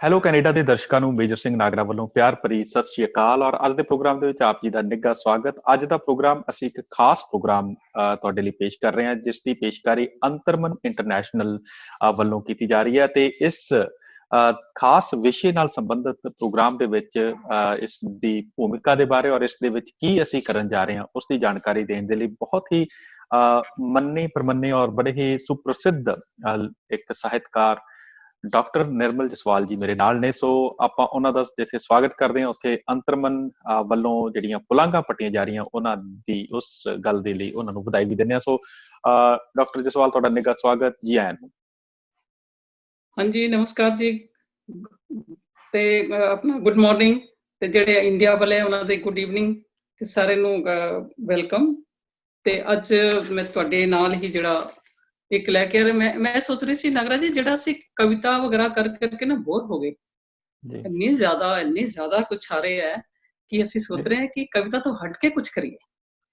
Hello Canada ਦੇ ਦਰਸ਼ਕਾਂ ਨੂੰ ਮੇਜਰ ਸਿੰਘ ਨਾਗਰਾ ਵੱਲੋਂ ਪਿਆਰ ਭਰੀ ਸਤਿ ਸ਼੍ਰੀ ਅਕਾਲ ਔਰ ਅੱਜ ਦੇ ਪ੍ਰੋਗਰਾਮ ਦੇ ਵਿੱਚ ਆਪ ਜੀ ਦਾ ਨਿੱਘਾ ਸਵਾਗਤ। ਅੱਜ ਦਾ ਪ੍ਰੋਗਰਾਮ ਅਸੀਂ ਇੱਕ ਖਾਸ ਪ੍ਰੋਗਰਾਮ ਤੁਹਾਡੇ ਲਈ ਪੇਸ਼ ਕਰ ਰਹੇ ਹਾਂ, ਜਿਸ ਦੀ ਪੇਸ਼ਕਾਰੀ ਅੰਤਰਮਨ ਇੰਟਰਨੈਸ਼ਨਲ ਵੱਲੋਂ ਕੀਤੀ ਜਾ ਰਹੀ ਹੈ ਤੇ ਇਸ ਖਾਸ ਵਿਸ਼ੇ ਨਾਲ ਸੰਬੰਧਿਤ ਪ੍ਰੋਗਰਾਮ ਦੇ ਵਿੱਚ ਇਸ ਦੀ ਭੂਮਿਕਾ ਦੇ ਬਾਰੇ ਔਰ ਇਸ ਦੇ ਵਿੱਚ ਕੀ ਅਸੀਂ ਕਰਨ ਜਾ ਰਹੇ ਹਾਂ ਉਸ ਦੀ ਜਾਣਕਾਰੀ ਦੇਣ ਦੇ ਲਈ ਬਹੁਤ ਹੀ ਮੰਨੇ ਪ੍ਰਮੰਨੇ ਔਰ ਬੜੇ ਹੀ ਸੁਪ੍ਰਸਿੱਧ ਇੱਕ ਸਾਹਿਤਕਾਰ ਡਾਕਟਰ ਨਿਰਮਲ ਜਸਵਾਲ ਜੀ ਮੇਰੇ ਨਾਲ ਨੇ। ਸੋ ਆਪਾਂ ਉਹਨਾਂ ਦਾ ਜਿੱਥੇ ਸਵਾਗਤ ਕਰਦੇ ਹਾਂ ਉੱਥੇ ਅੰਤਰਮਨ ਵੱਲੋਂ ਜਿਹੜੀਆਂ ਪੁਲਾਂਘਾਂ ਪੱਟੀਆਂ ਜਾ ਰਹੀਆਂ ਉਹਨਾਂ ਦੀ ਉਸ ਗੱਲ ਦੇ ਲਈ ਉਹਨਾਂ ਨੂੰ ਵਧਾਈ ਵੀ ਦਿੰਦੇ ਹਾਂ। ਸੋ ਡਾਕਟਰ ਜਸਵਾਲ ਤੁਹਾਡਾ ਨਿੱਘਾ ਸਵਾਗਤ, ਜੀ ਆਇਆਂ ਨੂੰ। ਹਾਂਜੀ ਨਮਸਕਾਰ ਜੀ ਤੇ ਆਪਣਾ ਗੁੱਡ ਮਾਰਨਿੰਗ ਤੇ ਜਿਹੜੇ ਇੰਡੀਆ ਵਾਲੇ ਉਹਨਾਂ ਦੇ ਗੁੱਡ ਈਵਨਿੰਗ ਤੇ ਸਾਰੇ ਨੂੰ ਵੈਲਕਮ। ਤੇ ਅੱਜ ਮੈਂ ਤੁਹਾਡੇ ਨਾਲ ਹੀ ਜਿਹੜਾ ਇੱਕ ਲੈ ਕੇ ਮੈਂ ਸੋਚ ਰਹੀ ਸੀ ਨਾਗਰਾ ਜੀ, ਜਿਹੜਾ ਅਸੀਂ ਕਵਿਤਾ ਵਗੈਰਾ ਕਰਕੇ ਨਾ ਬੋਰ ਹੋ ਗਏ, ਇੰਨੀ ਜ਼ਿਆਦਾ ਕੁਛ ਆ ਰਿਹਾ ਹੈ कि ਅਸੀਂ सोच रहे हैं कि कविता तो हट के कुछ करिए।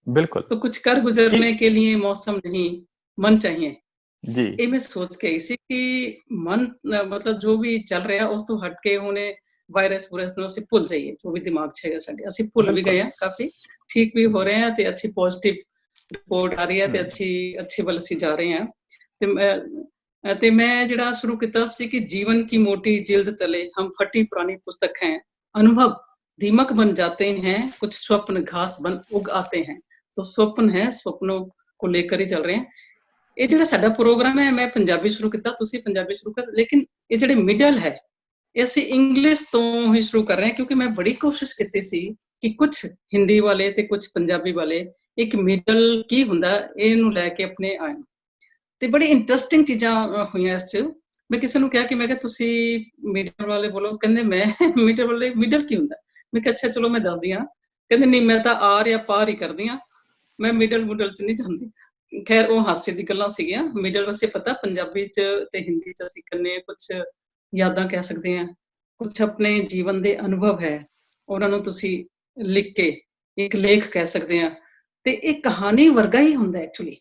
बिल्कुल, तो कुछ कर गुजरने के लिए मौसम नहीं मन चाहिए जी। ਇਹ ਮੈਂ ਸੋਚ ਕੇ ਆਈ ਸੀ ਕਿ ਮਨ ਮਤਲਬ ਜੋ ਵੀ ਚੱਲ ਰਿਹਾ ਉਸ ਤੋਂ ਹਟ ਕੇ ਹੁਣੇ ਵਾਇਰਸ ਨੂੰ ਅਸੀਂ ਭੁੱਲ ਜਾਈਏ, ਜੋ ਵੀ ਦਿਮਾਗ 'ਚ ਹੈਗਾ ਸਾਡੇ ਅਸੀਂ ਭੁੱਲ ਵੀ ਗਏ ਹਾਂ, ਕਾਫੀ ਠੀਕ ਵੀ ਹੋ ਰਹੇ ਹਾਂ ਤੇ ਅੱਛੀ ਪੋਜ਼ਿਟਿਵ ਰਿਪੋਰਟ ਆ ਰਹੀ ਹੈ ਤੇ ਅੱਛੇ ਵੱਲ ਅਸੀਂ ਜਾ ਰਹੇ ਹਾਂ। ਤੇ ਮੈਂ ਜਿਹੜਾ ਸ਼ੁਰੂ ਕੀਤਾ ਸੀ ਕਿ ਜੀवन की मोटी जिल्द तले हम फटी पुरानी पुस्तक हैं, अनुभव दीमक बन जाते हैं, कुछ स्वप्न घास बन उग आते हैं। तो स्वप्न है, स्वप्नों को लेकर ही चल रहे हैं। ਇਹ ਜਿਹੜਾ ਸਾਡਾ ਪ੍ਰੋਗਰਾਮ ਹੈ ਮੈਂ ਪੰਜਾਬੀ ਸ਼ੁਰੂ ਕੀਤਾ, ਤੁਸੀਂ ਪੰਜਾਬੀ ਸ਼ੁਰੂ ਕਰ, ਲੇਕਿਨ ਇਹ ਜਿਹੜੇ ਮਿਡਲ ਹੈ ਇਹ ਅਸੀਂ ਇੰਗਲਿਸ਼ ਤੋਂ ਹੀ ਸ਼ੁਰੂ ਕਰ ਰਹੇ ਹਾਂ ਕਿਉਂਕਿ ਮੈਂ ਬੜੀ ਕੋਸ਼ਿਸ਼ ਕੀਤੀ ਸੀ ਕਿ ਕੁਝ ਹਿੰਦੀ ਵਾਲੇ ਤੇ ਕੁਝ ਪੰਜਾਬੀ ਵਾਲੇ ਇੱਕ ਮਿਡਲ ਕੀ ਹੁੰਦਾ ਇਹਨੂੰ ਲੈ ਕੇ ਆਪਣੇ ਆਏ ਤੇ ਬੜੀ ਇੰਟਰਸਟਿੰਗ ਚੀਜ਼ਾਂ ਹੋਈਆਂ ਇਸ 'ਚ। ਮੈਂ ਕਿਸੇ ਨੂੰ ਕਿਹਾ ਕਿ ਮੈਂ ਕਿਹਾ ਤੁਸੀਂ ਮਿਡਲ ਵਾਲੇ ਬੋਲੋ, ਕਹਿੰਦੇ ਮੈਂ ਮਿਡਲ ਵਾਲੇ ਮਿਡਲ ਕੀ ਹੁੰਦਾ? ਮੈਂ ਕਿਹਾ ਅੱਛਾ ਚਲੋ ਮੈਂ ਦੱਸਦੀ ਹਾਂ। ਕਹਿੰਦੇ ਨਹੀਂ ਮੈਂ ਤਾਂ ਆਰ ਜਾਂ ਪਾਰ ਹੀ ਕਰਦੀ ਹਾਂ, ਮੈਂ ਮਿਡਲ 'ਚ ਨਹੀਂ ਜਾਂਦੀ। ਖੈਰ ਉਹ ਹਾਸੇ ਦੀ ਗੱਲਾਂ ਸੀਗੀਆਂ। ਮਿਡਲ ਵੈਸੇ ਪਤਾ ਪੰਜਾਬੀ 'ਚ ਤੇ ਹਿੰਦੀ 'ਚ ਅਸੀਂ ਕਰਨੇ ਕੁਛ ਯਾਦਾਂ ਕਹਿ ਸਕਦੇ ਹਾਂ, ਕੁਛ ਆਪਣੇ ਜੀਵਨ ਦੇ ਅਨੁਭਵ ਹੈ ਉਹਨਾਂ ਨੂੰ ਤੁਸੀਂ ਲਿਖ ਕੇ ਇੱਕ ਲੇਖ ਕਹਿ ਸਕਦੇ ਹਾਂ ਤੇ ਇਹ ਕਹਾਣੀ ਵਰਗਾ ਹੀ ਹੁੰਦਾ ਐਕਚੁਅਲੀ।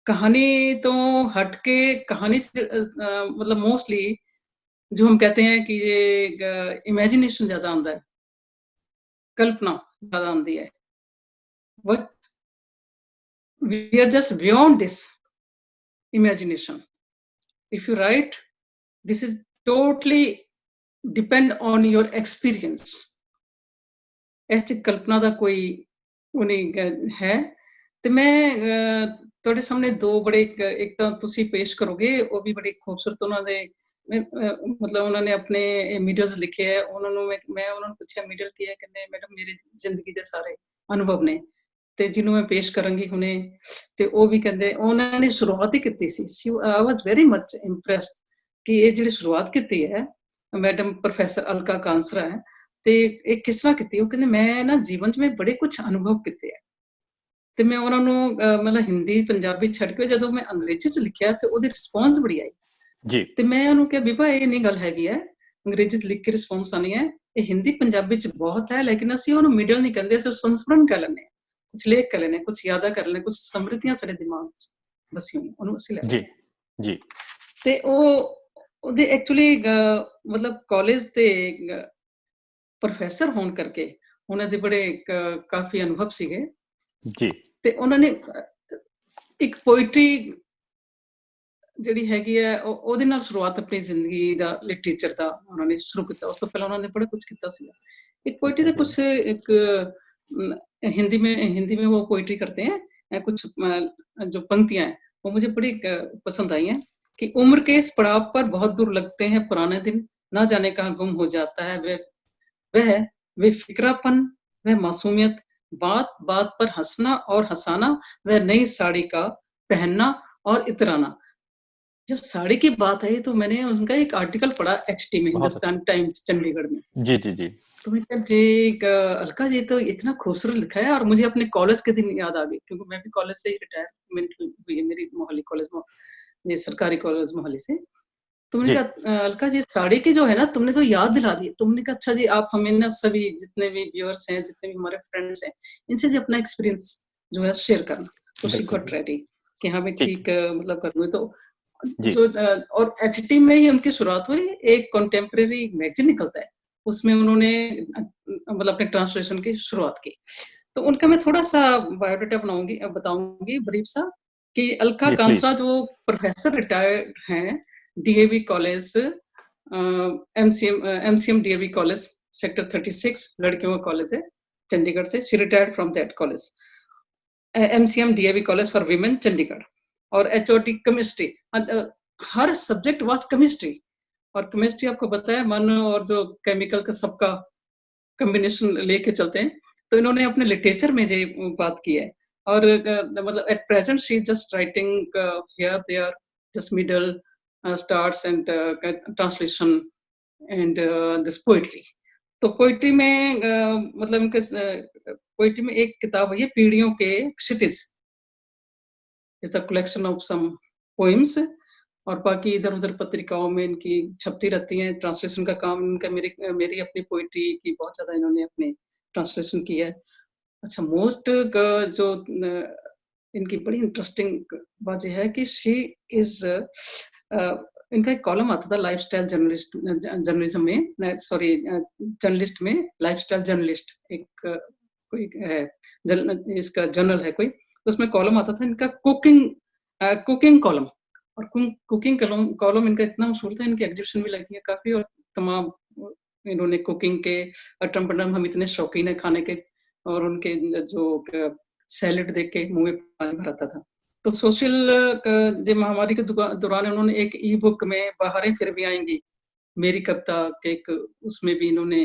कहानी तो हट के कहानी मतलब मोस्टली जो हम कहते हैं कि ये इमेजिनेशन ज्यादा आंदा है, कल्पना ज्यादा आंदी है, but we are just beyond this imagination. If you write, this is totally depend on your experience. ऐसी कल्पना ਦਾ ਕੋਈ ਉਹ ਨਹੀਂ ਹੈ। ਤੇ ਮੈਂ ਤੁਹਾਡੇ ਸਾਹਮਣੇ ਦੋ ਬੜੇ ਇੱਕ ਤਾਂ ਤੁਸੀਂ ਪੇਸ਼ ਕਰੋਗੇ ਉਹ ਵੀ ਬੜੇ ਖੂਬਸੂਰਤ ਉਹਨਾਂ ਦੇ ਮਤਲਬ ਉਹਨਾਂ ਨੇ ਆਪਣੇ ਮਿਡਲਸ ਲਿਖੇ ਹੈ। ਉਹਨਾਂ ਨੂੰ ਮੈਂ ਉਹਨਾਂ ਨੂੰ ਪੁੱਛਿਆ ਮਿਡਲ ਕੀ ਹੈ, ਕਹਿੰਦੇ ਮੈਡਮ ਮੇਰੀ ਜ਼ਿੰਦਗੀ ਦੇ ਸਾਰੇ ਅਨੁਭਵ ਨੇ ਤੇ ਜਿਹਨੂੰ ਮੈਂ ਪੇਸ਼ ਕਰਾਂਗੀ ਹੁਣੇ। ਤੇ ਉਹ ਵੀ ਕਹਿੰਦੇ ਉਹਨਾਂ ਨੇ ਸ਼ੁਰੂਆਤ ਹੀ ਕੀਤੀ ਸੀ। ਆਈ ਵਾਸ ਵੈਰੀ ਮਚ ਇੰਪ੍ਰੈਸਡ ਕਿ ਇਹ ਜਿਹੜੀ ਸ਼ੁਰੂਆਤ ਕੀਤੀ ਹੈ ਮੈਡਮ ਪ੍ਰੋਫੈਸਰ ਅਲਕਾ ਕਾਂਸਰਾ ਹੈ ਤੇ ਇਹ ਕਿਸ ਤਰ੍ਹਾਂ ਕੀਤੀ। ਉਹ ਕਹਿੰਦੇ ਮੈਂ ਨਾ ਜੀਵਨ 'ਚ ਮੈਂ ਬੜੇ ਕੁਛ ਅਨੁਭਵ ਕੀਤੇ ਹੈ ਤੇ ਮੈਂ ਉਹਨਾਂ ਨੂੰ ਮਤਲਬ ਹਿੰਦੀ ਪੰਜਾਬੀ ਛੱਡ ਕੇ ਜਦੋਂ ਮੈਂ ਅੰਗਰੇਜ਼ੀ 'ਚ ਲਿਖਿਆ ਤੇ ਉਹਦੀ ਰਿਸਪੌਂਸ ਬੜੀ ਆਈ ਜੀ। ਤੇ ਮੈਂ ਉਹਨੂੰ ਕਿਹਾ ਬੀਬਾ ਇਹ ਨਹੀਂ ਗੱਲ ਹੈਗੀ ਹੈ ਅੰਗਰੇਜ਼ੀ 'ਚ ਲਿਖ ਕੇ ਰਿਸਪੌਂਸ ਆਉਣੀ ਹੈ, ਇਹ ਹਿੰਦੀ ਪੰਜਾਬੀ 'ਚ ਬਹੁਤ ਹੈ ਲੇਕਿਨ ਅਸੀਂ ਉਹਨੂੰ ਮਿਡਲ ਨਹੀਂ ਕਹਿੰਦੇ, ਅਸੀਂ ਸੰਸਕਰਣ ਕਹਿ ਲੈਂਦੇ ਹਾਂ, ਕੁਛ ਲੇਖ ਕਰ ਲੈਂਦੇ, ਕੁਛ ਯਾਦਾਂ ਕਰ ਲੈਂਦੇ, ਕੁਛ ਸਮ੍ਰਿਤੀਆਂ ਸਾਡੇ ਦਿਮਾਗ 'ਚ ਬਸੀਆਂ ਹੋਈਆਂ ਉਹਨੂੰ ਅਸੀਂ ਲੈ ਜੀ। ਤੇ ਉਹਦੇ ਐਕਚੁਅਲੀ ਮਤਲਬ ਕਾਲਜ ਦੇ ਪ੍ਰੋਫੈਸਰ ਹੋਣ ਕਰਕੇ ਉਹਨਾਂ ਦੇ ਬੜੇ ਕਾਫੀ ਅਨੁਭਵ ਸੀਗੇ ਜੀ। ਤੇ ਉਹਨਾਂ ਨੇ ਇੱਕ ਪੋਇਟਰੀ ਜਿਹੜੀ ਹੈਗੀ ਹੈ ਉਹਦੇ ਨਾਲ ਸ਼ੁਰੂਆਤ ਆਪਣੀ ਜ਼ਿੰਦਗੀ ਦਾ ਲਿਟਰੇਚਰ ਦਾ ਉਹਨਾਂ ਨੇ ਸ਼ੁਰੂ ਕੀਤਾ। ਉਸ ਤੋਂ ਪਹਿਲਾਂ ਉਹਨਾਂ ਨੇ ਬੜਾ ਕੁਝ ਕੀਤਾ ਸੀਗਾ। ਇੱਕ ਪੋਇਟਰੀ ਦਾ ਕੁਛ ਇੱਕ हिंदी में वो पोइट्री करते हैं, कुछ जो पंक्तियां हैं वो मुझे बड़ी पसंद आई हैं कि उम्र के इस पड़ाव पर बहुत दूर लगते हैं पुराने दिन, ना जाने कहाँ गुम हो जाता है वे फिक्रापन, वह मासूमियत, बात बात पर हंसना और हंसाना, वह नई साड़ी का पहनना और इतराना। जब साड़ी की बात आई तो मैंने उनका एक आर्टिकल पढ़ा HT में, हिंदुस्तान टाइम्स चंडीगढ़ में। जी जी जी। तो मैं कहा जी अलका जी तो इतना खूबसूरत लिखा है और मुझे अपने कॉलेज के दिन याद आ गए क्योंकि मैं भी कॉलेज से ही रिटायरमेंट हुई है मेरी मोहाली कॉलेज में, ये सरकारी कॉलेज मोहाली से। तो मैंने कहा अलका जी साड़ी की जो है ना तुमने तो याद दिला दी। तुमने कहा अच्छा जी आप हमें ना सभी जितने भी व्यूअर्स हैं जितने भी हमारे फ्रेंड्स हैं इनसे जी अपना एक्सपीरियंस जो है शेयर करना। तो शी गॉट रेडी कि हाँ मैं ठीक मतलब करूँगी। तो जी। जो और एचटी में ही उनकी शुरुआत हुई। एक कंटेम्परेरी मैगज़ीन निकलता है, उसमें उन्होंने मतलब अपने ट्रांसलेशन की शुरुआत की। तो उनका मैं थोड़ा-सा बायोडाटा बताऊँगी ब्रीफ सा कि अलका जी, कांसरा प्लीज़। जो प्रोफ़ेसर रिटायर्ड हैं, DAV college MCM DAV college sector 36 लड़कियों का कॉलेज है, चंडीगढ़ से। She retired from that college. MCM DAV college for women Chandigarh और एचओडी केमिस्ट्री। हर सब्जेक्ट वाज केमिस्ट्री और केमिस्ट्री आपको पता है मन और जो केमिकल का सबका कॉम्बिनेशन लेके चलते हैं। तो इन्होंने अपने लिटरेचर में ये बात की है और मतलब at present she is just writing here there just middle starts and translation and this poetry. तो पोएट्री में मतलब इनके पोएट्री में एक किताब है ये पीढ़ियों के क्षितिज is the collection of some poems और बाकी इधर-उधर पत्रिकाओं में इनकी छपती रहती हैं। ट्रांसलेशन का काम इनका मेरी अपनी पोएट्री की बहुत ज़्यादा इन्होंने अपनी ट्रांसलेशन की है। अच्छा मोस्ट जो इनकी बड़ी इंटरेस्टिंग बात ये है कि शी इज़ इनका एक कॉलम आता था लाइफ़स्टाइल जर्नलिज़्म में सॉरी जर्नलिस्ट में लाइफ़स्टाइल जर्नलिस्ट एक कोई है इसका जर्नल है कोई, उसमें कॉलम आता था इनका कुकिंग कॉलम और कुकिंग कॉलम इनका इतना मशहूर था, इनकी एग्ज़िबिशन भी लगी है काफ़ी और तमाम इन्होंने कुकिंग के अटम-पटम हम इतने शौकीन हैं खाने के और उनके जो सैलेड देख के मुँह में पानी भर आता था। तो सोशल जो महामारी के दौरान उन्होंने एक ई बुक में बहारें फिर भी आएँगी, मेरी कविता के एक उसमें भी इन्होंने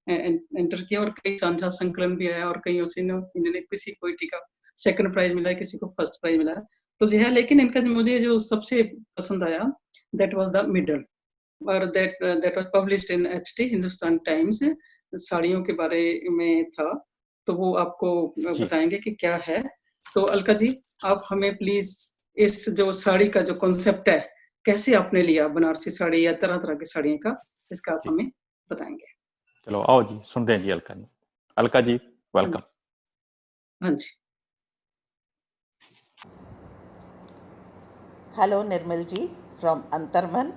एंटर किया और कई साझा संकलन भी आया और कईयों से इन्होंने किसी पोएट्री का सेकंड प्राइज़ मिला है, किसी को फर्स्ट प्राइज़ मिला है। तो जो है लेकिन इनका मुझे जो सबसे पसंद आया दैट वाज़ द मिडल और that was published in HT Hindustan times साड़ियों के बारे में था। तो वो आपको जी। बताएँगे कि क्या है। तो अलका जी, आप हमें प्लीज़ इस जो साड़ी का जो कॉन्सेप्ट है, कैसे आपने लिया बनारसी साड़ी या तरह-तरह की साड़ियों का, इसका आप जी। हमें बताएँगे? चलो आओ जी, सुनते हैं जी अलका जी। अलका जी, हाँ वेलकम। जी। हाँ जी। Hello Nirmal ji from Antarman.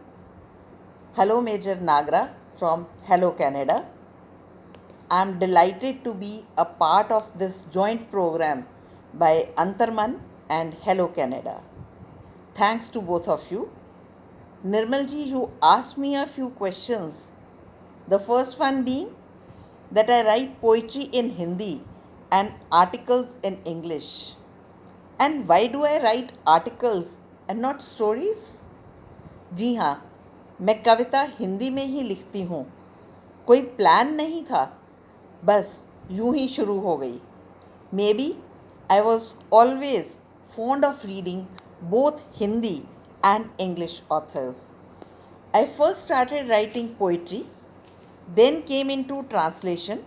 Hello Major Nagra from Hello Canada. I am delighted to be a part of this joint program by Antarman and Hello Canada. Thanks to both of you. Nirmal ji, you asked me a few questions. The first one being that I write poetry in Hindi and articles in English. And why do I write articles and not stories? जी हाँ, मैं कविता हिंदी में ही लिखती हूँ। कोई plan नहीं था, बस यूं ही शुरू हो गई। Maybe I was always fond of reading both Hindi and English authors. I first started writing poetry, then came into translation,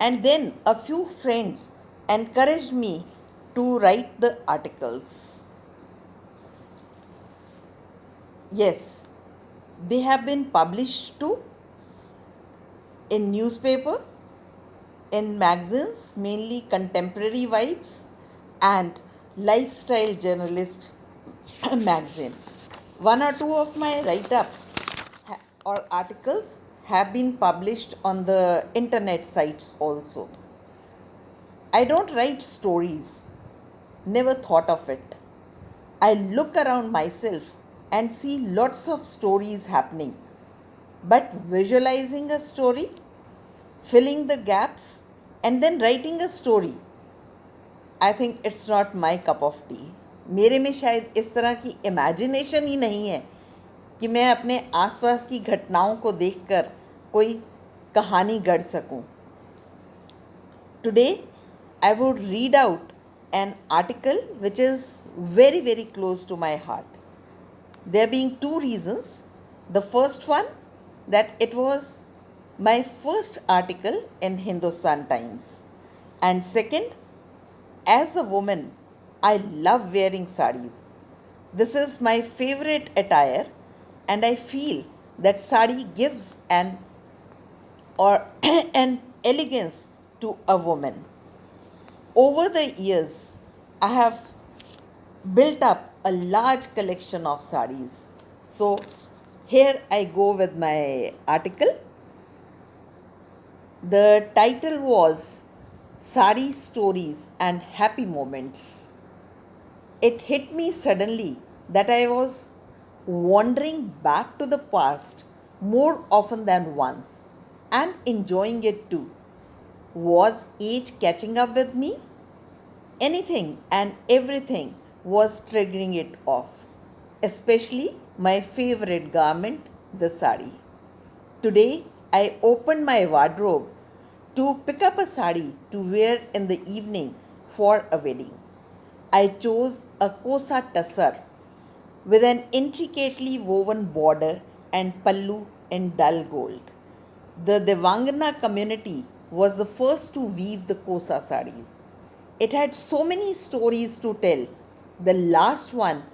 and then a few friends encouraged me to write the articles. Yes, they have been published too in newspaper, in magazines, mainly contemporary vibes, and lifestyle journalist magazine. One or two of my write-ups or articles have been published on the internet sites also. I don't write stories, never thought of it. I look around myself and see lots of stories happening. But visualizing a story, filling the gaps, and then writing a story, I think it's not my cup of tea. मेरे में शायद इस तरह की imagination ही नहीं है कि मैं अपने आसपास की घटनाओं को देखकर कोई कहानी गढ़ सकूं। Today, I would read out an article which is very, very close to my heart. There being two reasons. The first one, that it was my first article in Hindustan Times. And second, as a woman, I love wearing saris. This is my favorite attire, and I feel that sari gives an an elegance to a woman. Over the years, I have built up a large collection of sarees. So here I go with my article. The title was Sari Stories and Happy Moments. It hit me suddenly that I was wandering back to the past more often than once and enjoying it too. Was age catching up with me? Anything and everything was triggering it off, especially my favorite garment, the sari. Today, I opened my wardrobe to pick up a sari to wear in the evening for a wedding. I chose a kosa tussar with an intricately woven border and pallu in dull gold. The Devangana community was the first to weave the kosa saris. It had so many stories to tell, the last one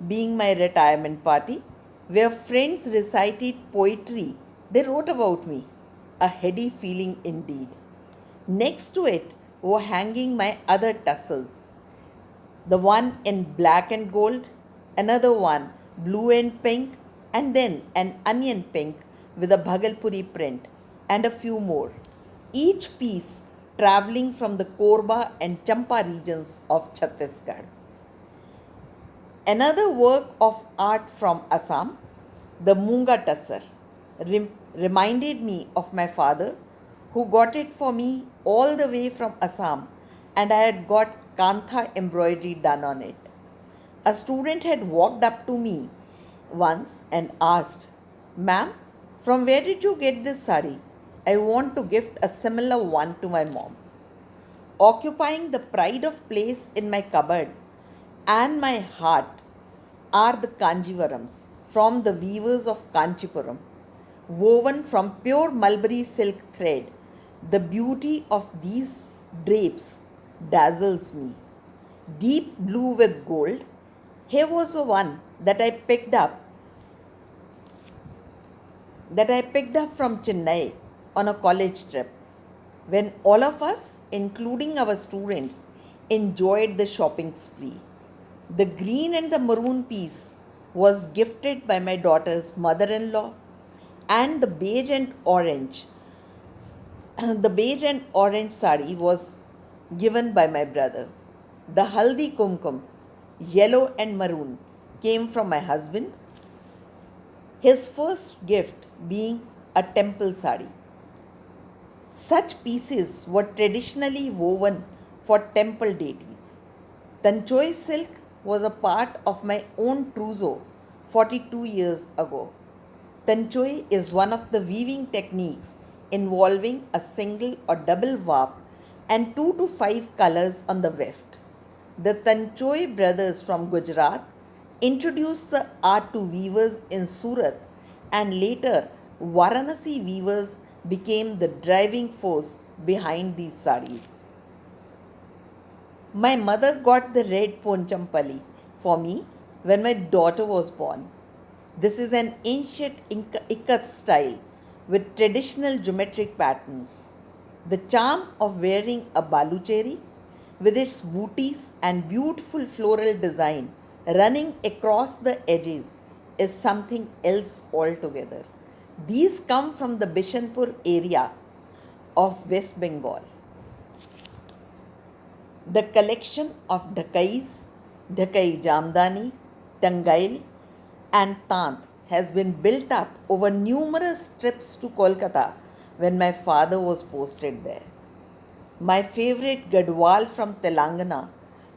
being my retirement party, where friends recited poetry they wrote about me. A heady feeling indeed. Next to it were hanging my other tussars, the one in black and gold, another one blue and pink, and then an onion pink with a Bhagalpuri print, and a few more. Each piece traveling from the Korba and Champa regions of Chhattisgarh. Another work of art from Assam, the Munga Tussar, reminded me of my father who got it for me all the way from Assam, and I had got Kantha embroidery done on it. A student had walked up to me once and asked, "Ma'am, from where did you get this sari? I want to gift a similar one to my mom." Occupying the pride of place in my cupboard and my heart are the Kanjivarams from the weavers of Kanchipuram, woven from pure mulberry silk thread. The beauty of these drapes dazzles me. Deep blue with gold. Here was the one that I picked up from Chennai on a college trip, when all of us, including our students, enjoyed the shopping spree. The green and the maroon piece was gifted by my daughter's mother-in-law, and the beige and orange sari was given by my brother. The haldi kumkum, yellow and maroon, came from my husband, his first gift being a temple sari. Such pieces were traditionally woven for temple deities. Tanchoi silk was a part of my own trousseau 42 years ago. Tanchoi is one of the weaving techniques involving a single or double warp and 2 to 5 colors on the weft. The Tanchoi brothers from Gujarat introduced the art to weavers in Surat, and later Varanasi weavers became the driving force behind these saris. My mother got the red ponchampalli for me when my daughter was born. This is an ancient ikat style with traditional geometric patterns. The charm of wearing a balucheri with its booties and beautiful floral design running across the edges is something else altogether. These come from the Bishanpur area of West Bengal. The collection of Dhakais, Dhakai Jamdani, Tangail, and Tant has been built up over numerous trips to Kolkata when my father was posted there. My favorite Gadwal from Telangana,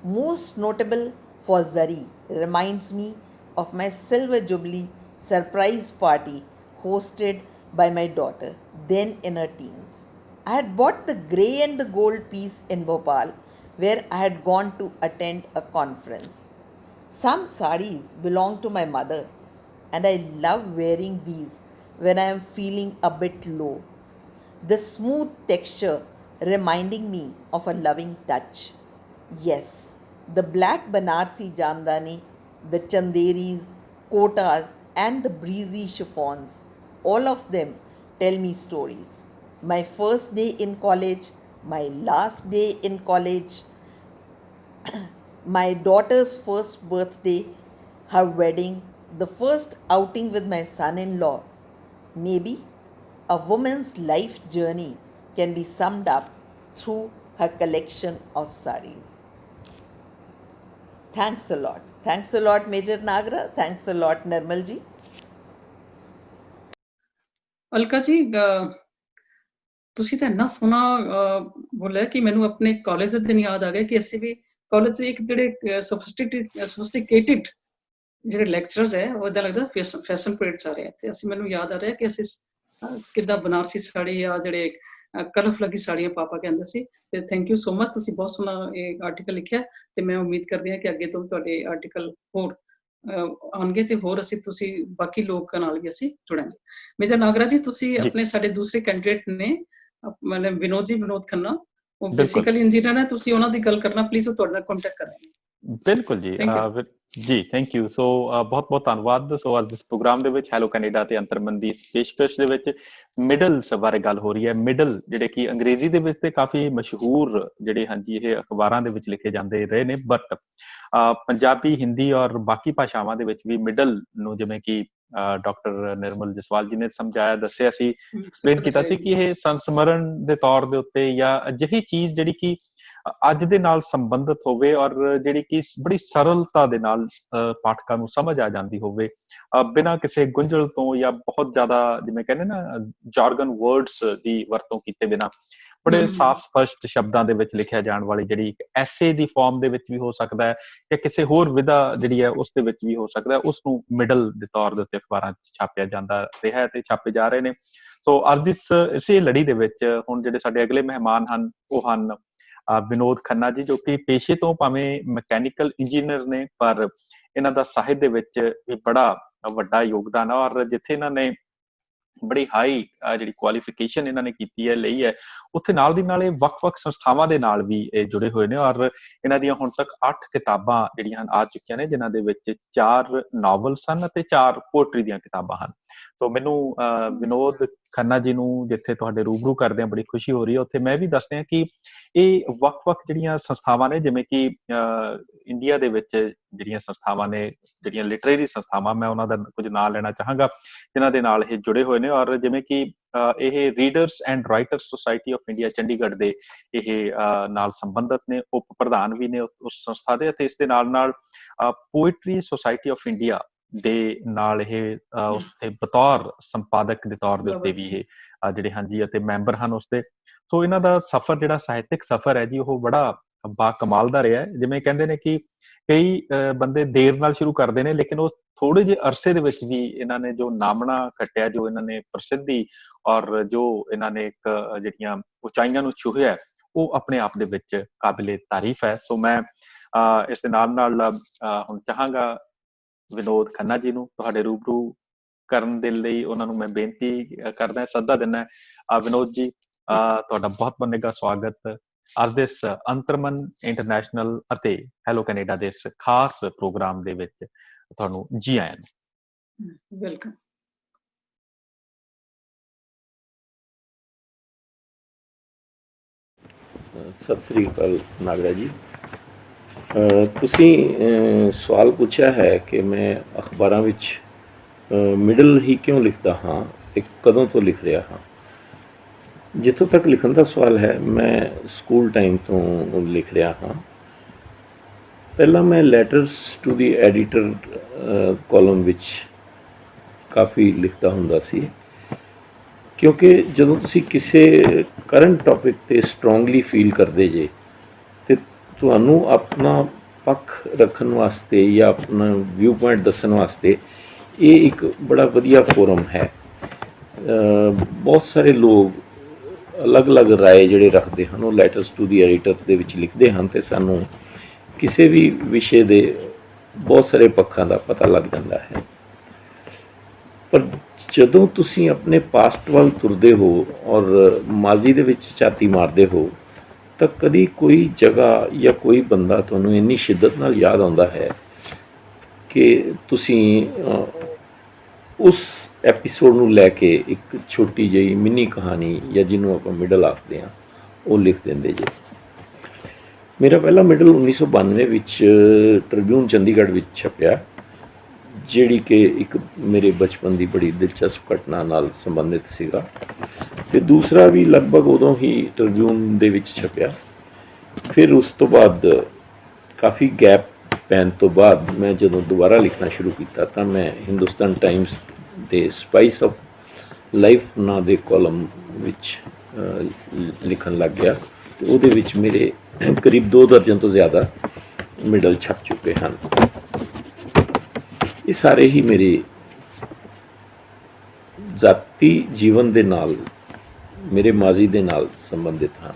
most notable for Zari, reminds me of my Silver Jubilee surprise party hosted by my daughter, then in her teens. I had bought the grey and the gold piece in Bhopal, where I had gone to attend a conference. Some saris belong to my mother, and I love wearing these when I am feeling a bit low. The smooth texture reminding me of a loving touch. Yes, the black Banarsi Jamdani, the Chanderis, Kotas, and the breezy chiffons, all of them tell me stories. My first day in college, my last day in college, my daughter's first birthday, her wedding, the first outing with my son-in-law. Maybe a woman's life journey can be summed up through her collection of saris. Thanks a lot. Thanks a lot, Major Nagra. Thanks a lot, Nirmal ji. Alka ਜੀ, ਤੁਸੀਂ ਤਾਂ ਇੰਨਾ ਸੋਹਣਾ ਬੋਲਿਆ ਕਿ ਮੈਨੂੰ ਆਪਣੇ college ਦੇ ਦਿਨ ਯਾਦ ਆ ਗਏ ਕਿ ਅਸੀਂ ਵੀ ਕਾਲਜ 'ਚ ਇੱਕ ਜਿਹੜੇ ਸੋਫਿਸਟੀਕੇਟਿਡ ਜਿਹੜੇ ਲੈਕਚਰਰਸ ਹੈ, ਉਹ ਇੱਦਾਂ ਲੱਗਦਾ ਫੈਸ਼ਨ ਪਰੇਡ 'ਚ ਆ ਰਹੇ ਆ, ਤੇ ਮੈਨੂੰ ਯਾਦ ਆ ਰਿਹਾ ਕਿ ਅਸੀਂ ਕਿੱਦਾਂ ਬਨਾਰਸੀ ਸਾੜੀ ਜਾਂ ਜਿਹੜੇ ਕਲਰਫੁਲ ਲੱਗੀ ਸਾੜੀਆਂ ਪਾ ਕੇ ਆਉਂਦੇ ਸੀ। ਤੇ ਥੈਂਕ ਯੂ ਸੋ ਮਚ, ਤੁਸੀਂ ਬਹੁਤ ਸੋਹਣਾ ਇਹ ਆਰਟੀਕਲ ਲਿਖਿਆ, ਤੇ ਮੈਂ ਉਮੀਦ ਕਰਦੀ ਹਾਂ ਕਿ ਅੱਗੇ ਤੋਂ ਤੁਹਾਡੇ ਆਰਟੀਕਲ ਹੋਰ ਆਉਣਗੇ ਤੇ ਹੋਰ ਤੁਸੀਂ ਬਾਕੀ ਲੋਕਾਂ ਨਾਲ ਵੀ ਅਸੀਂ ਜੁੜਾਂਗੇ। ਮੇਜਰ ਨਾਗਰਾ ਜੀ, ਤੁਸੀਂ ਜੀ ਆਪਣੇ ਸਾਡੇ ਦੂਸਰੇ ਕੈਂਡੀਡੇਟ ਨੇ ਮਤਲਬ ਵਿਨੋਦ ਖੰਨਾ, ਉਹ ਬਿਲਕੁਲ ਬੇਸਿਕਲੀ ਇੰਜੀਨੀਅਰ ਹੈ, ਤੁਸੀਂ ਉਹਨਾਂ ਦੀ ਗੱਲ ਕਰਨਾ ਪਲੀਜ਼, ਉਹ ਤੁਹਾਡੇ ਨਾਲ ਕੰਟੈਕਟ ਕਰਾਂਗੇ। ਬਿਲਕੁਲ ਜੀ। Thank you. ਜੀ ਥੈਂਕ ਯੂ। ਸੋ ਬਹੁਤ ਬਹੁਤ ਧੰਨਵਾਦ। ਸੋ ਅੱਜ ਇਸ ਪ੍ਰੋਗਰਾਮ ਦੇ ਵਿੱਚ ਹੈਲੋ ਕੈਨੇਡਾ ਤੇ ਅੰਤਰਮਨ ਦੀ ਪੇਸ਼ਕਸ਼ ਦੇ ਵਿੱਚ ਮਿਡਲਸ ਬਾਰੇ ਗੱਲ ਹੋ ਰਹੀ ਹੈ। ਮਿਡਲ ਜਿਹੜੇ ਕਿ ਅੰਗਰੇਜ਼ੀ ਦੇ ਵਿੱਚ ਤੇ ਕਾਫੀ ਮਸ਼ਹੂਰ ਜਿਹੜੇ ਹਾਂਜੀ ਇਹ ਅਖਬਾਰਾਂ ਦੇ ਵਿੱਚ ਲਿਖੇ ਜਾਂਦੇ ਰਹੇ ਨੇ, ਬਟ ਪੰਜਾਬੀ, ਹਿੰਦੀ ਔਰ ਬਾਕੀ ਭਾਸ਼ਾਵਾਂ ਦੇ ਵਿੱਚ ਵੀ ਮਿਡਲ ਨੂੰ ਜਿਵੇਂ ਕਿ ਡਾਕਟਰ ਨਿਰਮਲ ਜਸਵਾਲ ਜੀ ਨੇ ਸਮਝਾਇਆ, ਦੱਸਿਆ ਸੀ, ਐਕਸਪਲੇਨ ਕੀਤਾ ਸੀ ਕਿ ਇਹ ਸੰਸਮਰਨ ਦੇ ਤੌਰ ਦੇ ਉੱਤੇ ਜਾਂ ਅਜਿਹੀ ਚੀਜ਼ ਜਿਹੜੀ ਕਿ ਅੱਜ ਦੇ ਨਾਲ ਸੰਬੰਧਿਤ ਹੋਵੇ ਔਰ ਜਿਹੜੀ ਕਿ ਬੜੀ ਸਰਲਤਾ ਦੇ ਨਾਲ ਪਾਠਕਾਂ ਨੂੰ ਸਮਝ ਆ ਜਾਂਦੀ ਹੋਵੇ, ਬਿਨਾਂ ਕਿਸੇ ਗੁੰਝਲ ਤੋਂ ਜਾਂ ਬਹੁਤ ਜ਼ਿਆਦਾ ਜਿਵੇਂ ਕਹਿੰਦੇ ਨਾ ਜਾਰਗਨ ਵਰਡਸ ਦੀ ਵਰਤੋਂ ਕੀਤੇ ਬਿਨਾਂ ਬੜੇ ਸਾਫ਼ ਸਪਸ਼ਟ ਸ਼ਬਦਾਂ ਦੇ ਵਿੱਚ ਲਿਖਿਆ ਜਾਣ ਵਾਲੀ ਜਿਹੜੀ ਇੱਕ ਐਸੇ ਦੀ ਫਾਰਮ ਦੇ ਵਿੱਚ ਵੀ ਹੋ ਸਕਦਾ ਹੈ ਜਾਂ ਕਿਸੇ ਹੋਰ ਵਿਧਾ ਜਿਹੜੀ ਹੈ ਉਸ ਦੇ ਵਿੱਚ ਵੀ ਹੋ ਸਕਦਾ ਹੈ, ਉਸ ਨੂੰ ਮਿਡਲ ਦੇ ਤੌਰ ਦੇ ਉੱਤੇ ਅਖਬਾਰਾਂ 'ਚ ਛਾਪਿਆ ਜਾਂਦਾ ਰਿਹਾ ਤੇ ਛਾਪੇ ਜਾ ਰਹੇ ਨੇ। ਸੋ ਅੱਜ ਇਸੇ ਲੜੀ ਦੇ ਵਿੱਚ ਹੁਣ ਜਿਹੜੇ ਸਾਡੇ ਅਗਲੇ ਮਹਿਮਾਨ ਹਨ ਉਹ ਹਨ ਵਿਨੋਦ ਖੰਨਾ ਜੀ, ਜੋ ਕਿ ਪੇਸ਼ੇ ਤੋਂ ਭਾਵੇਂ ਮਕੈਨੀਕਲ ਇੰਜੀਨੀਅਰ ਨੇ, ਪਰ ਇਹਨਾਂ ਦਾ ਸਾਹਿਤ ਦੇ ਵਿੱਚ ਵੀ ਬੜਾ ਵੱਡਾ ਯੋਗਦਾਨ ਹੈ ਔਰ ਜਿੱਥੇ ਇਹਨਾਂ ਨੇ ਬੜੀ ਹਾਈ ਜਿਹੜੀ ਕੁਆਲੀਫਿਕੇਸ਼ਨ ਇਹਨਾਂ ਨੇ ਕੀਤੀ ਹੈ, ਲਈ ਹੈ, ਉੱਥੇ ਨਾਲ ਦੀ ਨਾਲ ਇਹ ਵੱਖ-ਵੱਖ ਸੰਸਥਾਵਾਂ ਦੇ ਨਾਲ ਵੀ ਇਹ ਜੁੜੇ ਹੋਏ ਨੇ ਔਰ ਇਹਨਾਂ ਦੀਆਂ ਹੁਣ ਤੱਕ 8 ਕਿਤਾਬਾਂ ਜਿਹੜੀਆਂ ਹਨ ਆ ਚੁੱਕੀਆਂ ਨੇ, ਜਿਨ੍ਹਾਂ ਦੇ ਵਿੱਚ 4 ਨਾਵਲਸ ਹਨ ਅਤੇ 4 ਪੋਇਟਰੀ ਦੀਆਂ ਕਿਤਾਬਾਂ ਹਨ। ਸੋ ਮੈਨੂੰ ਵਿਨੋਦ ਖੰਨਾ ਜੀ ਨੂੰ ਜਿੱਥੇ ਤੁਹਾਡੇ ਰੂਬਰੂ ਕਰਦੇ ਹਾਂ ਬੜੀ ਖੁਸ਼ੀ ਹੋ ਰਹੀ ਹੈ, ਉੱਥੇ ਮੈਂ ਵੀ ਦੱਸਦੇ ਹਾਂ ਕਿ ਇਹ ਵੱਖ-ਵੱਖ ਜਿਹੜੀਆਂ ਸੰਸਥਾਵਾਂ ਨੇ, ਜਿਵੇਂ ਕਿ ਇੰਡੀਆ ਦੇ ਵਿੱਚ ਜਿਹੜੀਆਂ ਸੰਸਥਾਵਾਂ ਨੇ, ਜਿਹੜੀਆਂ ਲਿਟਰੇਰੀ ਸੰਸਥਾਵਾਂ, ਮੈਂ ਉਹਨਾਂ ਦਾ ਕੁਝ ਨਾਂ ਲੈਣਾ ਚਾਹਾਂਗਾ ਜਿਨ੍ਹਾਂ ਦੇ ਨਾਲ ਇਹ ਜੁੜੇ ਹੋਏ ਨੇ ਔਰ ਜਿਵੇਂ ਕਿ ਇਹ readers and writers society of India Chandigarh ਦੇ ਇਹ ਨਾਲ ਸੰਬੰਧਿਤ ਨੇ, ਉਪ ਪ੍ਰਧਾਨ ਵੀ ਨੇ ਉਸ ਸੰਸਥਾ ਦੇ, ਅਤੇ ਇਸ ਦੇ ਨਾਲ ਪੋਇਟਰੀ ਸੁਸਾਇਟੀ ਆਫ ਇੰਡੀਆ ਦੇ ਨਾਲ ਇਹ ਉਸਤੇ ਬਤੌਰ ਸੰਪਾਦਕ ਦੇ ਤੌਰ ਦੇ ਉੱਤੇ ਵੀ ਇਹ ਜਿਹੜੇ ਹਾਂਜੀ ਅਤੇ ਮੈਂਬਰ ਹਨ ਉਸਦੇ। ਸੋ ਇਹਨਾਂ ਦਾ ਸਫ਼ਰ ਜਿਹੜਾ ਸਾਹਿਤਕ ਸਫ਼ਰ ਹੈ ਜੀ, ਉਹ ਬੜਾ ਬਾ ਕਮਾਲ ਦਾ ਰਿਹਾ ਹੈ। ਜਿਵੇਂ ਕਹਿੰਦੇ ਨੇ ਕਿ ਕਈ ਬੰਦੇ ਦੇਰ ਨਾਲ ਸ਼ੁਰੂ ਕਰਦੇ ਨੇ, ਲੇਕਿਨ ਉਹ ਥੋੜੇ ਜਿਹੇ ਅਰਸੇ ਦੇ ਵਿੱਚ ਵੀ ਇਹਨਾਂ ਨੇ ਜੋ ਨਾਮਣਾ ਖੱਟਿਆ, ਜੋ ਇਹਨਾਂ ਨੇ ਪ੍ਰਸਿੱਧੀ ਔਰ ਜੋ ਇਹਨਾਂ ਨੇ ਇੱਕ ਜਿਹੜੀਆਂ ਉਚਾਈਆਂ ਨੂੰ ਛੂਹਿਆ, ਉਹ ਆਪਣੇ ਆਪ ਦੇ ਵਿੱਚ ਕਾਬਿਲੇ ਤਾਰੀਫ ਹੈ। ਸੋ ਮੈਂ ਇਸ ਦੇ ਨਾਲ ਹੁਣ ਚਾਹਾਂਗਾ ਵਿਨੋਦ ਖੰਨਾ ਜੀ ਨੂੰ ਤੁਹਾਡੇ ਰੂਬਰੂ ਕਰਨ ਦੇ ਲਈ ਉਹਨਾਂ ਨੂੰ ਮੈਂ ਬੇਨਤੀ ਕਰਦਾ, ਸੱਦਾ ਦਿੰਦਾ। ਵਿਨੋਦ ਜੀ, ਤੁਹਾਡਾ ਬਹੁਤ ਬਹੁਤ ਨਿੱਘਾ ਸਵਾਗਤ ਅੱਜ ਦੇ ਇਸ ਅੰਤਰਮਨ ਇੰਟਰਨੈਸ਼ਨਲ ਅਤੇ ਹੈਲੋ ਕੈਨੇਡਾ ਦੇ ਇਸ ਖਾਸ ਪ੍ਰੋਗਰਾਮ ਦੇ ਵਿੱਚ ਤੁਹਾਨੂੰ ਜੀ ਆਇਆਂ ਨੂੰ। ਵੈਲਕਮ। ਸਤਿ ਸ੍ਰੀ ਅਕਾਲ ਨਾਗਰਾ ਜੀ। ਤੁਸੀਂ ਸਵਾਲ ਪੁੱਛਿਆ ਹੈ ਕਿ ਮੈਂ ਅਖਬਾਰਾਂ ਵਿੱਚ ਮਿਡਲ ਹੀ ਕਿਉਂ ਲਿਖਦਾ ਹਾਂ ਤੇ ਕਦੋਂ ਤੋਂ ਲਿਖ ਰਿਹਾ ਹਾਂ। ਜਿੱਥੋਂ ਤੱਕ ਲਿਖਣ ਦਾ ਸਵਾਲ ਹੈ, ਮੈਂ ਸਕੂਲ ਟਾਈਮ ਤੋਂ ਲਿਖ ਰਿਹਾ ਹਾਂ। ਪਹਿਲਾਂ ਮੈਂ letters to the editor column ਵਿੱਚ ਕਾਫੀ ਲਿਖਦਾ ਹੁੰਦਾ ਸੀ, ਕਿਉਂਕਿ ਜਦੋਂ ਤੁਸੀਂ ਕਿਸੇ ਕਰੰਟ ਟੌਪਿਕ 'ਤੇ ਸਟਰੋਂਗਲੀ ਫੀਲ ਕਰਦੇ ਜੇ ਅਤੇ ਤੁਹਾਨੂੰ ਆਪਣਾ ਪੱਖ ਰੱਖਣ ਵਾਸਤੇ ਜਾਂ ਆਪਣਾ ਵਿਊ ਪੁਆਇੰਟ ਦੱਸਣ ਵਾਸਤੇ ਇਹ ਇੱਕ ਬੜਾ ਵਧੀਆ ਫੋਰਮ ਹੈ। ਬਹੁਤ ਸਾਰੇ ਲੋਕ ਅਲੱਗ-ਅਲੱਗ ਰਾਏ ਜਿਹੜੇ ਰੱਖਦੇ ਹਨ, ਉਹ ਲੈਟਰਸ ਟੂ ਦੀ ਐਡੀਟਰ ਦੇ ਵਿੱਚ ਲਿਖਦੇ ਹਨ ਅਤੇ ਸਾਨੂੰ ਕਿਸੇ ਵੀ ਵਿਸ਼ੇ ਦੇ ਬਹੁਤ ਸਾਰੇ ਪੱਖਾਂ ਦਾ ਪਤਾ ਲੱਗ ਜਾਂਦਾ ਹੈ। ਪਰ ਜਦੋਂ ਤੁਸੀਂ ਆਪਣੇ ਪਾਸਟ ਵੱਲ ਤੁਰਦੇ ਹੋ ਔਰ ਮਾਜ਼ੀ ਦੇ ਵਿੱਚ ਝਾਤੀ ਮਾਰਦੇ ਹੋ, ਤਾਂ ਕਦੀ ਕੋਈ ਜਗ੍ਹਾ ਜਾਂ ਕੋਈ ਬੰਦਾ ਤੁਹਾਨੂੰ ਇੰਨੀ ਸ਼ਿੱਦਤ ਨਾਲ ਯਾਦ ਆਉਂਦਾ ਹੈ ਕਿ ਤੁਸੀਂ ਉਸ ਐਪੀਸੋਡ ਨੂੰ ਲੈ ਕੇ ਇੱਕ ਛੋਟੀ ਜਿਹੀ ਮਿੰਨੀ ਕਹਾਣੀ ਜਾਂ ਜਿਹਨੂੰ ਆਪਾਂ ਮਿਡਲ ਆਖਦੇ ਹਾਂ, ਉਹ ਲਿਖ ਦਿੰਦੇ ਜੇ। ਮੇਰਾ ਪਹਿਲਾ ਮਿਡਲ 1992 ਵਿੱਚ ਟ੍ਰਿਬਿਊਨ ਚੰਡੀਗੜ੍ਹ ਵਿੱਚ ਛਪਿਆ ਜਿਹੜੀ ਕਿ ਇੱਕ ਮੇਰੇ ਬਚਪਨ ਦੀ ਬੜੀ ਦਿਲਚਸਪ ਘਟਨਾ ਨਾਲ ਸੰਬੰਧਿਤ ਸੀਗਾ, ਤੇ ਦੂਸਰਾ ਵੀ ਲਗਭਗ ਉਦੋਂ ਹੀ ਟ੍ਰਿਬਿਊਨ ਦੇ ਵਿੱਚ ਛਪਿਆ। ਫਿਰ ਉਸ ਤੋਂ ਬਾਅਦ ਕਾਫੀ ਗੈਪ ਪੈਣ ਤੋਂ ਬਾਅਦ ਮੈਂ ਜਦੋਂ ਦੁਬਾਰਾ ਲਿਖਣਾ ਸ਼ੁਰੂ ਕੀਤਾ ਤਾਂ ਮੈਂ ਹਿੰਦੁਸਤਾਨ ਟਾਈਮਸ ਦੇ ਸਪਾਈਸ ਆਫ ਲਾਈਫ ਨਾਂ ਦੇ ਕਾਲਮ ਵਿੱਚ ਲਿਖਣ ਲੱਗ ਗਿਆ, ਤੇ ਉਹਦੇ ਵਿੱਚ ਮੇਰੇ ਕਰੀਬ 2 ਦਰਜਨ ਤੋਂ ਜ਼ਿਆਦਾ ਮਿਡਲ ਛਪ ਚੁੱਕੇ ਹਨ। ਇਹ ਸਾਰੇ ਹੀ ਮੇਰੇ ਜ਼ਾਤੀ ਜੀਵਨ ਦੇ ਨਾਲ, ਮੇਰੇ ਮਾਜ਼ੀ ਦੇ ਨਾਲ ਸੰਬੰਧਿਤ ਹਨ।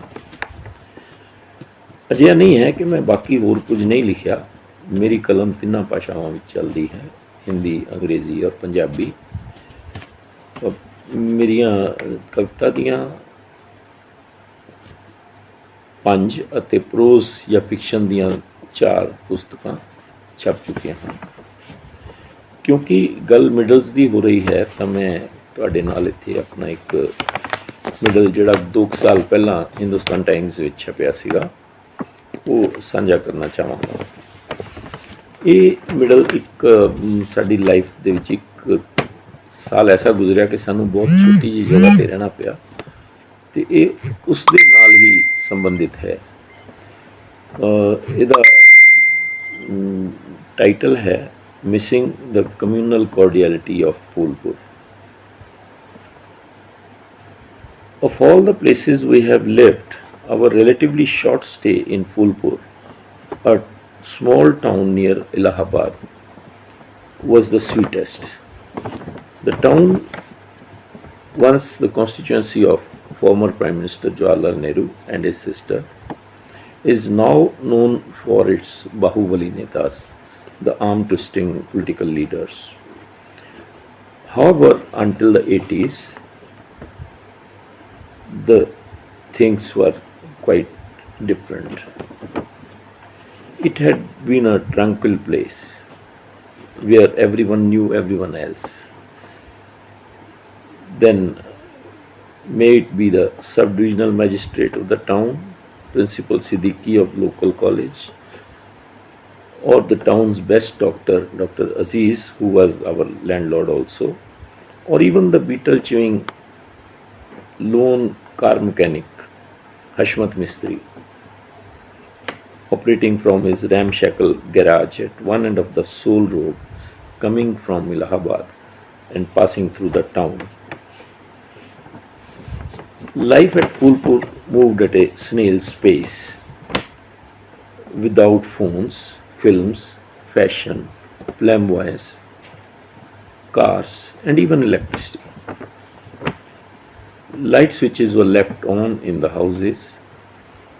ਅਜਿਹਾ ਨਹੀਂ ਹੈ ਕਿ ਮੈਂ ਬਾਕੀ ਹੋਰ ਕੁਝ ਨਹੀਂ ਲਿਖਿਆ। ਮੇਰੀ ਕਲਮ ਤਿੰਨਾਂ ਭਾਸ਼ਾਵਾਂ ਵਿੱਚ ਚੱਲਦੀ ਹੈ, ਹਿੰਦੀ, ਅੰਗਰੇਜ਼ੀ ਔਰ ਪੰਜਾਬੀ। ਮੇਰੀਆਂ ਕਵਿਤਾ ਦੀਆਂ 5 ਅਤੇ ਪ੍ਰੋਜ਼ ਜਾਂ ਫਿਕਸ਼ਨ ਦੀਆਂ 4 ਪੁਸਤਕਾਂ ਛਪ ਚੁੱਕੀਆਂ ਹਨ। ਕਿਉਂਕਿ ਗੱਲ ਮਿਡਲਸ ਦੀ ਹੋ ਰਹੀ ਹੈ ਤਾਂ ਮੈਂ ਤੁਹਾਡੇ ਨਾਲ ਇੱਥੇ ਆਪਣਾ ਇੱਕ ਮਿਡਲ ਜਿਹੜਾ 2 ਸਾਲ ਪਹਿਲਾਂ ਹਿੰਦੁਸਤਾਨ ਟਾਈਮਸ ਵਿੱਚ ਛਪਿਆ ਸੀਗਾ ਉਹ ਸਾਂਝਾ ਕਰਨਾ ਚਾਹਾਂਗਾ। ਇਹ ਮਿਡਲ ਇੱਕ ਸਾਡੀ ਲਾਈਫ ਦੇ ਵਿੱਚ ਇੱਕ ਸਾਲ ਐਸਾ ਗੁਜ਼ਰਿਆ ਕਿ ਸਾਨੂੰ ਬਹੁਤ ਛੋਟੀ ਜਿਹੀ ਜਗ੍ਹਾ 'ਤੇ ਰਹਿਣਾ ਪਿਆ, ਤੇ ਇਹ ਉਸ ਦੇ ਨਾਲ ਹੀ ਸੰਬੰਧਿਤ ਹੈ। ਇਹਦਾ ਟਾਈਟਲ ਹੈ missing the communal cordiality of Phulpur. Of all the places we have lived, our relatively short stay in Phulpur, a small town near Allahabad, was the sweetest. The town, once the constituency of former Prime Minister Jawaharlal Nehru and his sister, is now known for its Bahubali Netas, the arm-twisting political leaders. However, until the 80s, the things were quite different. It had been a tranquil place where everyone knew everyone else. Then, may it be the sub-divisional magistrate of the town, Principal Siddiqui of local college, or the town's best doctor, Dr. Aziz, who was our landlord also, or even the beetle-chewing lone car mechanic, Hashmat Mistri, operating from his ramshackle garage at one end of the Soul Road, coming from Allahabad and passing through the town. Life at Phulpur moved at a snail's pace, without phones, films, fashion, flamboyance, cars, and even electricity. Light switches were left on in the houses,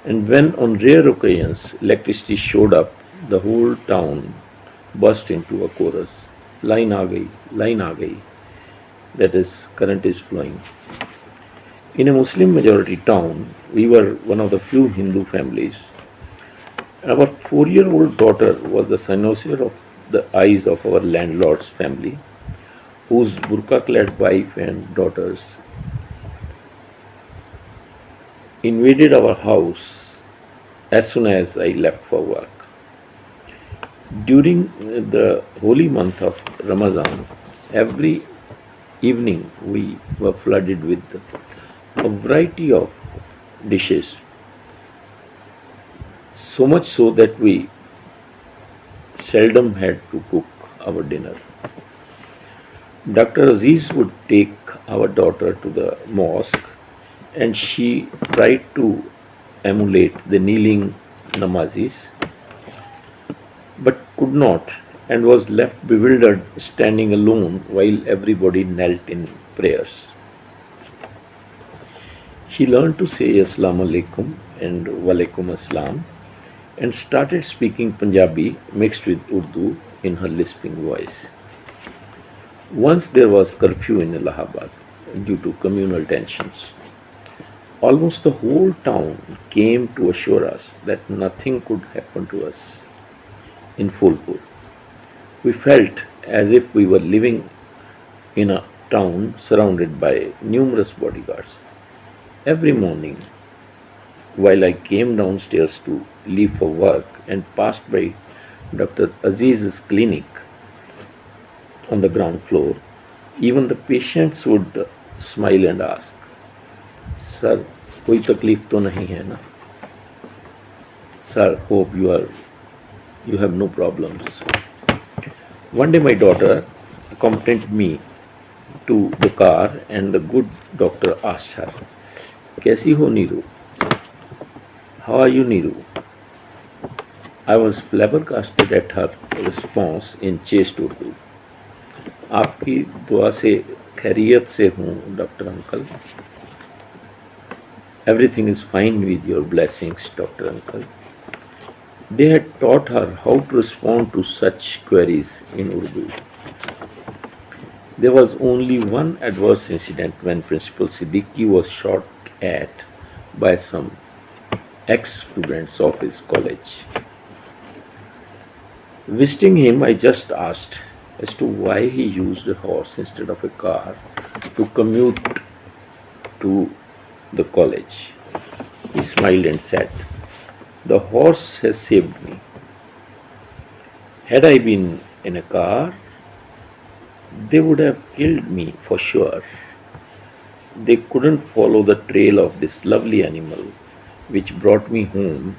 and when on rare occasions electricity showed up, the whole town burst into a chorus, line aa gayi, that is, current is flowing. In a Muslim majority town, we were one of the few Hindu families. Our 4-year-old daughter was the cynosure of the eyes of our landlord's family, whose burqa-clad wife and daughters invaded our house as soon as I left for work. During the holy month of Ramadan, every evening we were flooded with a variety of dishes, so much so that we seldom had to cook our dinner. Dr. Aziz would take our daughter to the mosque, and she tried to emulate the kneeling namazis, but could not, and was left bewildered standing alone while everybody knelt in prayers. She learned to say Assalamu alaikum and Walaikum Assalam and started speaking Punjabi mixed with Urdu in her lisping voice. Once there was curfew in Allahabad due to communal tensions. Almost the whole town came to assure us that nothing could happen to us in Phulpur. We felt as if we were living in a town surrounded by numerous bodyguards. Every morning, while I came downstairs to leave for work and passed by Dr. Aziz's clinic, on the ground floor. Even the patients would smile and ask, "Sir, कोई तकलीफ तो नहीं है ना? Sir, hope you have no problems." One day my daughter accompanied me to the car and the good doctor asked her, "कैसी हो Neeru? How are you, Neeru?" I was flabbergasted at her response in chaste Urdu. आपकी दुआ से खैरियत से हूँ doctor uncle. Everything is fine with your blessings, Dr. Uncle. They had taught her how to respond to such queries in Urdu. There was only one adverse incident when Principal Siddiqui was shot at by some ex-students of his college. Visiting him, I just asked as to why he used a horse instead of a car to commute to the college. He smiled and said, "The horse has saved me. Had I been in a car, they would have killed me for sure. They couldn't follow the trail of this lovely animal which brought me home,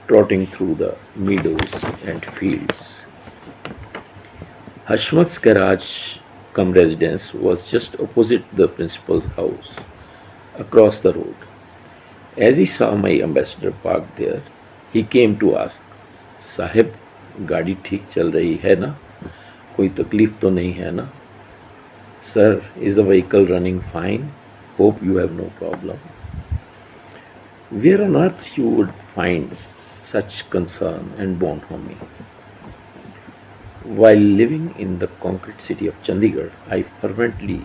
trotting through the meadows and fields." Hashmat's garage cum residence was just opposite the principal's house, across the road. As he saw my ambassador parked there, he came to ask, "Sahib, गाड़ी ठीक चल रही है ना? कोई तकलीफ तो नहीं है ना? Sir, is the vehicle running fine? Hope you have no problem." Where on earth you would find such concern and bonhomie? While living in the concrete city of Chandigarh, I fervently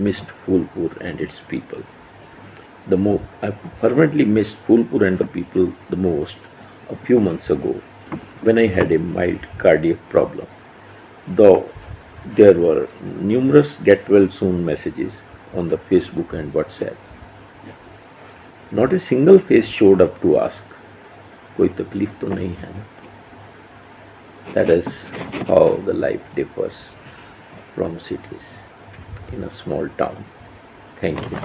missed Phulpur and its people. I fervently missed Phulpur and the people the most a few months ago when I had a mild cardiac problem. Though there were numerous get well soon messages on the Facebook and WhatsApp, not a single face showed up to ask, "कोई तकलीफ तो नहीं है ना?" That is how the life differs from cities in a small town. Thank you.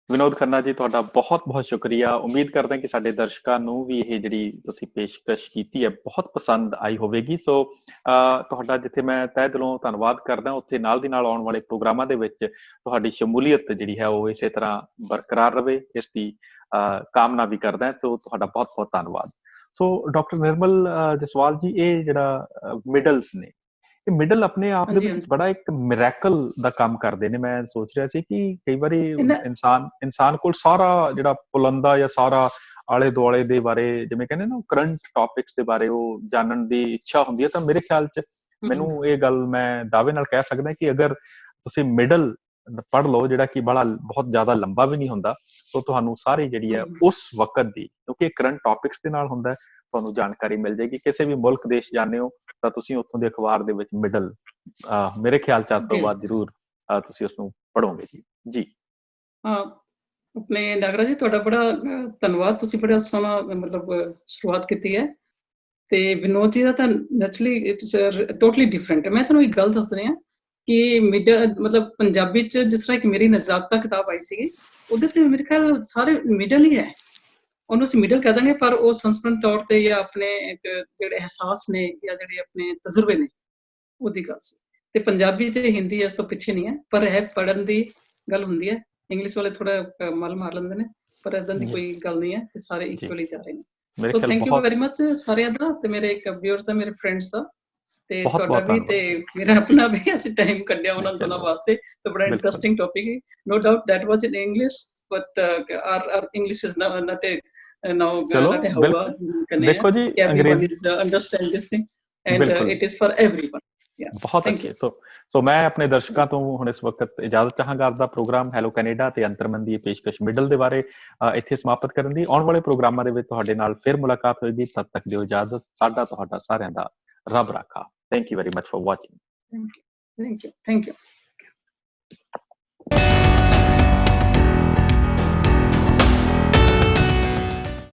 Vinod Khanna ਜੀ, ਤੁਹਾਡਾ ਬਹੁਤ-ਬਹੁਤ ਸ਼ੁਕਰੀਆ। ਉਮੀਦ ਕਰਦੇ ਹਾਂ ਕਿ ਸਾਡੇ ਦਰਸ਼ਕਾਂ ਨੂੰ ਵੀ ਇਹ ਜਿਹੜੀ ਤੁਸੀਂ ਪੇਸ਼ਕਸ਼ ਕੀਤੀ ਹੈ ਬਹੁਤ ਪਸੰਦ ਆਈ ਹੋਵੇਗੀ। ਸੋ ਤੁਹਾਡਾ ਜਿੱਥੇ ਮੈਂ ਤਹਿ ਦਿਲੋਂ ਧੰਨਵਾਦ ਕਰਦਾ, ਉੱਥੇ ਨਾਲ ਦੀ ਨਾਲ ਆਉਣ ਵਾਲੇ ਪ੍ਰੋਗਰਾਮਾਂ ਦੇ ਵਿੱਚ ਤੁਹਾਡੀ ਸ਼ਮੂਲੀਅਤ ਜਿਹੜੀ ਹੈ ਉਹ ਇਸੇ ਤਰ੍ਹਾਂ ਬਰਕਰਾਰ ਰਵੇ, ਇਸ ਦੀ ਕਾਮਨਾ ਵੀ ਕਰਦਾ। ਸੋ ਤੁਹਾਡਾ ਬਹੁਤ-ਬਹੁਤ ਧੰਨਵਾਦ। ਸੋ ਡਾਕਟਰ ਨਿਰਮਲ ਜਸਵਾਲ ਜੀ, ਇਹ ਜਿਹੜਾ ਮਿਡਲਸ ਨੇ, ਇਹ ਮਿਡਲ ਆਪਣੇ ਆਪ ਦੇ ਵਿੱਚ ਬੜਾ ਇੱਕ ਮਿਰੈਕਲ ਦਾ ਕੰਮ ਕਰਦੇ ਨੇ। ਮੈਂ ਸੋਚ ਰਿਹਾ ਸੀ ਕਿ ਕਈ ਵਾਰੀ ਇਨਸਾਨ ਕੋਲ ਸਾਰਾ ਜਿਹੜਾ ਪੁਲੰਦਾ ਜਾਂ ਸਾਰਾ ਆਲੇ ਦੁਆਲੇ ਦੇ ਬਾਰੇ, ਜਿਵੇਂ ਕਹਿੰਦੇ ਨਾ ਕਰੰਟ ਟੌਪਿਕਸ ਦੇ ਬਾਰੇ ਉਹ ਜਾਣਨ ਦੀ ਇੱਛਾ ਹੁੰਦੀ ਹੈ, ਤਾਂ ਮੇਰੇ ਖਿਆਲ 'ਚ ਮੈਨੂੰ ਇਹ ਗੱਲ ਮੈਂ ਦਾਅਵੇ ਨਾਲ ਕਹਿ ਸਕਦਾ ਕਿ ਅਗਰ ਤੁਸੀਂ ਮਿਡਲ ਪੜ੍ਹ ਲਓ, ਜਿਹੜਾ ਕਿ ਬਹੁਤ ਜ਼ਿਆਦਾ ਲੰਬਾ ਵੀ ਨਹੀਂ ਹੁੰਦਾ, ਤਾਂ ਤੁਹਾਨੂੰ ਸਾਰੀ ਜਿਹੜੀ ਹੈ ਉਸ ਵਕਤ ਦੀ, ਕਿਉਂਕਿ ਇਹ ਕਰੰਟ ਟੌਪਿਕਸ ਦੇ ਨਾਲ ਹੁੰਦਾ, ਤੁਹਾਨੂੰ ਜਾਣਕਾਰੀ ਮਿਲ ਜਾਏਗੀ। ਕਿਸੇ ਵੀ ਮੁਲਕ ਦੇਸ਼ ਜਾਂਦੇ ਹੋ ਤਾਂ ਤੁਸੀਂ ਉੱਥੋਂ ਦੇ ਅਖਬਾਰ ਦੇ ਵਿੱਚ ਮਿਡਲ ਮੇਰੇ ਖਿਆਲ 'ਚ ਅੱਜ ਤੋਂ ਬਾਅਦ ਜ਼ਰੂਰ ਤੁਸੀਂ ਉਸਨੂੰ ਪੜ੍ਹੋਗੇ ਜੀ। ਜੀ ਆਪਣੇ ਨਾਗਰਾ ਜੀ, ਤੁਹਾਡਾ ਬੜਾ ਧੰਨਵਾਦ। ਤੁਸੀਂ ਬੜਾ ਸੋਹਣਾ ਮਤਲਬ ਸ਼ੁਰੂਆਤ ਕੀਤੀ ਹੈ। ਤੇ ਵਿਨੋਦ ਜੀ ਦਾ ਤਾਂ ਨੈਚੁਰਲੀ ਇਟਸ ਟੋਟਲੀ ਡਿਫਰੈਂਟ ਹੈ। ਮੈਂ ਤੁਹਾਨੂੰ ਇੱਕ ਗੱਲ ਦੱਸ ਰਹੀ ਹਾਂ ਕਿ ਮਤਲਬ ਪੰਜਾਬੀ 'ਚ ਜਿਸ ਤਰ੍ਹਾਂ ਇੱਕ ਮੇਰੀ ਨਜ਼ਾਕਤਾਂ ਕਿਤਾਬ ਆਈ ਸੀਗੀ, ਉਹਦੇ 'ਚ ਮੇਰੇ ਖਿਆਲ ਸਾਰੇ ਮਿਡਲ ਹੀ ਹੈ। ਉਹਨੂੰ ਅਸੀਂ ਮਿਡਲ ਕਹਿ ਦਾਂਗੇ, ਪਰ ਉਹ ਸੰਸਕਰਣ ਤੌਰ ਤੇ ਜਾਂ ਆਪਣੇ ਜਿਹੜੇ ਅਹਿਸਾਸ ਨੇ ਜਾਂ ਜਿਹੜੇ ਆਪਣੇ ਤਜਰਬੇ ਨੇ ਉਹਦੀ ਗੱਲ ਸੀ। ਤੇ ਪੰਜਾਬੀ ਤੇ ਹਿੰਦੀ ਇਸ ਤੋਂ ਪਿੱਛੇ ਨਹੀਂ ਹੈ, ਪਰ ਇਹ ਪੜ੍ਹਨ ਦੀ ਗੱਲ ਹੁੰਦੀ ਹੈ। ਇੰਗਲਿਸ਼ ਵਾਲੇ ਥੋੜਾ ਮਲ ਮਾਰ ਲੈਂਦੇ ਨੇ, ਪਰ ਏਦਾਂ ਦੀ ਕੋਈ ਗੱਲ ਨਹੀਂ ਹੈ ਤੇ ਸਾਰੇ ਇਕੁਅਲੀ ਜਾ ਰਹੇ ਨੇ। So thank you very much ਸਾਰਿਆਂ ਦਾ, ਤੇ ਮੇਰੇ ਇੱਕ ਵਿਊਅਰਸ ਦਾ, ਮੇਰੇ ਫਰੈਂਡਸ ਦਾ, ਤੇ ਤੁਹਾਡਾ ਵੀ ਤੇ ਮੇਰਾ ਆਪਣਾ ਵੀ। ਅਸੀਂ ਟਾਈਮ ਕੱਢਿਆ ਉਹਨਾਂ ਦੋਨਾਂ ਵਾਸਤੇ, ਤੇ ਬੜਾ ਇੰਟਰਸਟਿੰਗ ਟੌਪਿਕ ਹੈ। No doubt that was in English, but are English is not a now not a howa ਦੇਖੋ ਜੀ, everyone is understand this thing and it is for everyone. ਬਹੁਤ ਅੱਛੇ। ਸੋ ਮੈਂ ਆਪਣੇ ਦਰਸ਼ਕਾਂ ਤੋਂ ਹੁਣ ਇਸ ਵਕਤ ਇਜਾਜ਼ਤ ਚਾਹਾਂਗਾ। ਅੱਜ ਦਾ ਪ੍ਰੋਗਰਾਮ ਹੈਲੋ ਕੈਨੇਡਾ ਤੇ ਅੰਤਰਮਨ ਦੀ ਪੇਸ਼ਕਸ਼ ਮਿਡਲ ਦੇ ਬਾਰੇ ਇੱਥੇ ਸਮਾਪਤ ਕਰਨ ਦੀ। ਆਉਣ ਵਾਲੇ ਪ੍ਰੋਗਰਾਮਾਂ ਦੇ ਵਿੱਚ ਤੁਹਾਡੇ ਨਾਲ ਫਿਰ ਮੁਲਾਕਾਤ ਹੋਏਗੀ। ਤਦ ਤੱਕ ਦਿਓ ਇਜਾਜ਼ਤ। ਸਾਡਾ ਤੁਹਾਡਾ ਸਾਰਿਆਂ ਦਾ ਰੱਬ ਰਾਖਾ। Thank you very much for watching. Thank you.